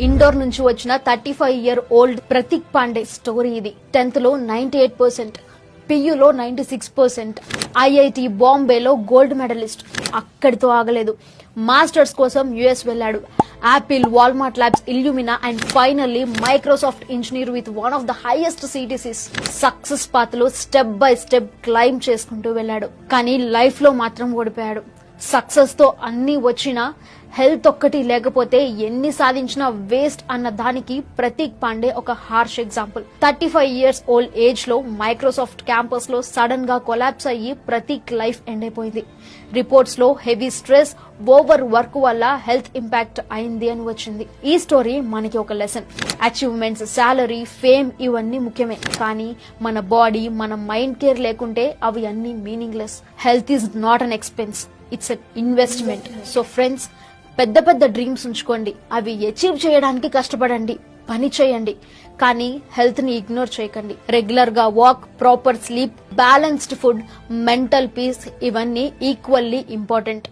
Indoor నుంచి వచ్చిన 35-year-old Prateek Pandey story ఇది. 10th లో 98%, పియులో 96%, ఐఐటి బాంబేలో గోల్డ్ మెడలిస్ట్. అక్కడితో ఆగలేదు. మాస్టర్స్ కోసం యుఎస్ వెళ్లాడు. Apple, Walmart Labs, Illumina and finally Microsoft engineer with one of the highest CTCs. Success path లో స్టెప్ బై స్టెప్ క్లైమ్ చేసుకుంటూ వెళ్లాడు. కానీ లైఫ్ లో మాత్రం ఓడిపోయాడు. సక్సెస్ తో అన్ని వచ్చినా హెల్త్ ఒక్కటి లేకపోతే ఎన్ని సాధించినా వేస్ట్ అన్న దానికి ప్రతీక్ పాండే ఒక harsh example. 35 years old age లో మైక్రోసాఫ్ట్ క్యాంపస్ లో సడన్ గా కొలాప్స్ అయ్యి ప్రతీక్ లైఫ్ ఎండ్ అయిపోయింది. రిపోర్ట్స్ లో హెవీ స్ట్రెస్, ఓవర్ వర్క్ వల్ల హెల్త్ ఇంపాక్ట్ అయింది అని వచ్చింది. ఈ స్టోరీ మనకి ఒక లెసన్. అచీవ్మెంట్స్, సాలరీ, ఫేమ్ ఇవన్నీ ముఖ్యమే, కానీ మన బాడీ, మన మైండ్ కేర్ లేకుంటే అవి అన్ని meaningless. Health is not an expense, it's an investment. So friends, పెద్ద పెద్ద డ్రీమ్స్ ఉంచుకోండి, అవి అచీవ్ చేయడానికి కష్టపడండి, పని చేయండి, కానీ హెల్త్ ని ఇగ్నోర్ చేయకండి. రెగ్యులర్ గా walk, proper sleep, balanced food, mental peace ఇవన్నీ ఈక్వల్లీ ఇంపార్టెంట్.